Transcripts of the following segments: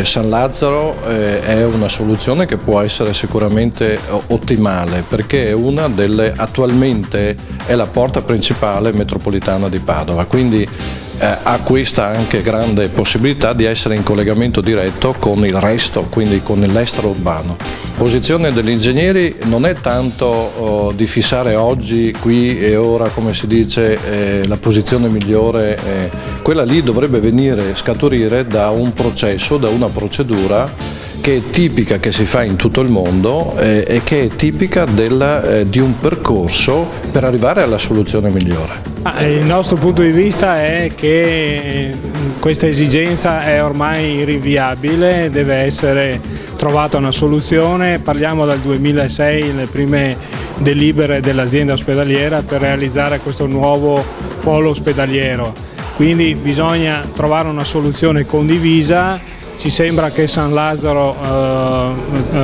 San Lazzaro è una soluzione che può essere sicuramente ottimale, perché è una delle, attualmente è la porta principale metropolitana di Padova, quindi ha questa anche grande possibilità di essere in collegamento diretto con il resto, quindi con l'extraurbano. La posizione degli ingegneri non è tanto di fissare oggi, qui e ora, come si dice, la posizione migliore, quella lì dovrebbe scaturire da un processo, da una procedura che è tipica, che si fa in tutto il mondo e che è tipica di un percorso per arrivare alla soluzione migliore. Il nostro punto di vista è che questa esigenza è ormai irrinviabile, deve essere trovata una soluzione. Parliamo dal 2006, le prime delibere dell'azienda ospedaliera per realizzare questo nuovo polo ospedaliero, quindi bisogna trovare una soluzione condivisa. Ci sembra che San Lazzaro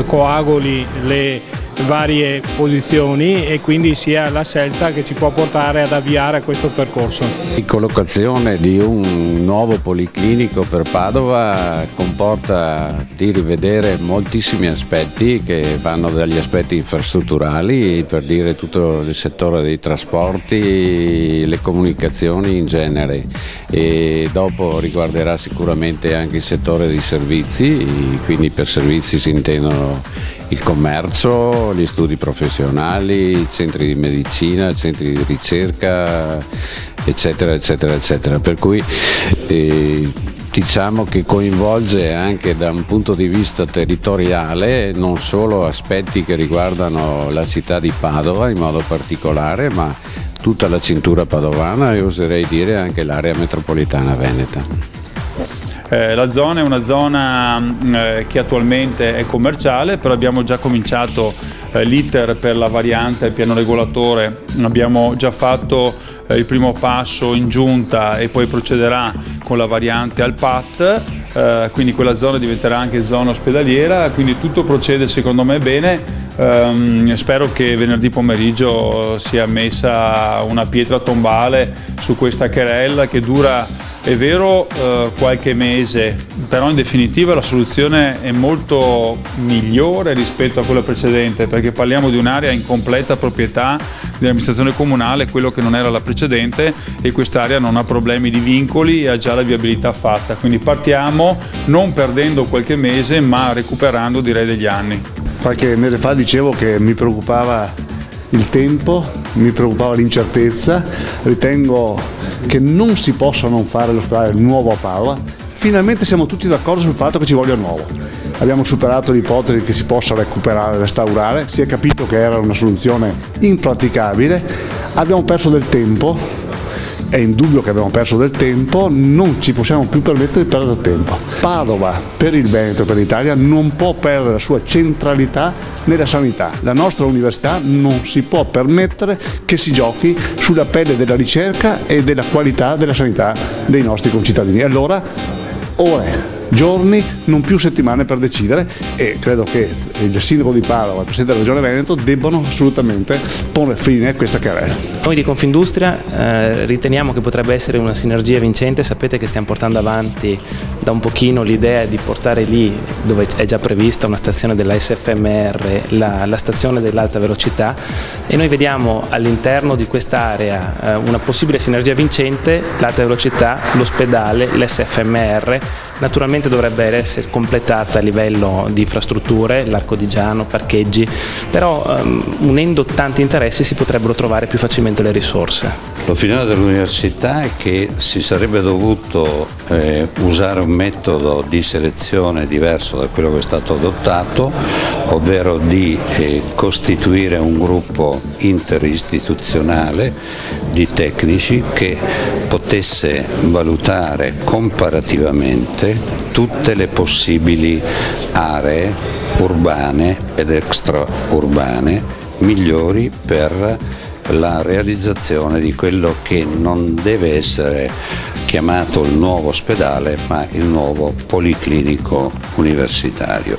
coaguli le varie posizioni e quindi sia la scelta che ci può portare ad avviare questo percorso. La collocazione di un nuovo policlinico per Padova comporta di rivedere moltissimi aspetti che vanno dagli aspetti infrastrutturali, per dire tutto il settore dei trasporti, le comunicazioni in genere, e dopo riguarderà sicuramente anche il settore dei servizi, quindi per servizi si intendono il commercio, gli studi professionali, i centri di medicina, i centri di ricerca, eccetera, eccetera, eccetera. Per cui diciamo che coinvolge anche da un punto di vista territoriale non solo aspetti che riguardano la città di Padova in modo particolare, ma tutta la cintura padovana e oserei dire anche l'area metropolitana veneta. La zona è una zona che attualmente è commerciale, però abbiamo già cominciato l'iter per la variante al piano regolatore, abbiamo già fatto il primo passo in giunta e poi procederà con la variante al PAT, quindi quella zona diventerà anche zona ospedaliera, quindi tutto procede secondo me bene. Spero che venerdì pomeriggio sia messa una pietra tombale su questa querela che dura, è vero, qualche mese, però in definitiva la soluzione è molto migliore rispetto a quella precedente, perché parliamo di un'area in completa proprietà dell'amministrazione comunale, quello che non era la precedente, e quest'area non ha problemi di vincoli e ha già la viabilità fatta, quindi partiamo non perdendo qualche mese ma recuperando, direi, degli anni. Qualche mese fa dicevo che mi preoccupava il tempo, mi preoccupava l'incertezza, ritengo che non si possa non fare l'ospedale nuovo a Padova. Finalmente siamo tutti d'accordo sul fatto che ci voglia il nuovo. Abbiamo superato l'ipotesi che si possa recuperare, restaurare, si è capito che era una soluzione impraticabile, abbiamo perso del tempo, è indubbio che abbiamo perso del tempo, non ci possiamo più permettere di perdere tempo. Padova, per il Veneto e per l'Italia, non può perdere la sua centralità nella sanità. La nostra università non si può permettere che si giochi sulla pelle della ricerca e della qualità della sanità dei nostri concittadini. Allora, ore, giorni, non più settimane per decidere, e credo che il sindaco di Padova e il presidente della Regione Veneto debbano assolutamente porre fine a questa querela. Noi di Confindustria riteniamo che potrebbe essere una sinergia vincente. Sapete che stiamo portando avanti da un pochino l'idea di portare lì, dove è già prevista una stazione della SFMR, la stazione dell'alta velocità, e noi vediamo all'interno di quest'area una possibile sinergia vincente: l'alta velocità, l'ospedale, l'SFMR. Naturalmente dovrebbe essere completata a livello di infrastrutture, l'Arcodigiano, parcheggi, però unendo tanti interessi si potrebbero trovare più facilmente le risorse. L'opinione dell'università è che si sarebbe dovuto usare un metodo di selezione diverso da quello che è stato adottato, ovvero di costituire un gruppo interistituzionale di tecnici che potesse valutare comparativamente tutte le possibili aree urbane ed extraurbane migliori per la realizzazione di quello che non deve essere chiamato il nuovo ospedale, ma il nuovo policlinico universitario.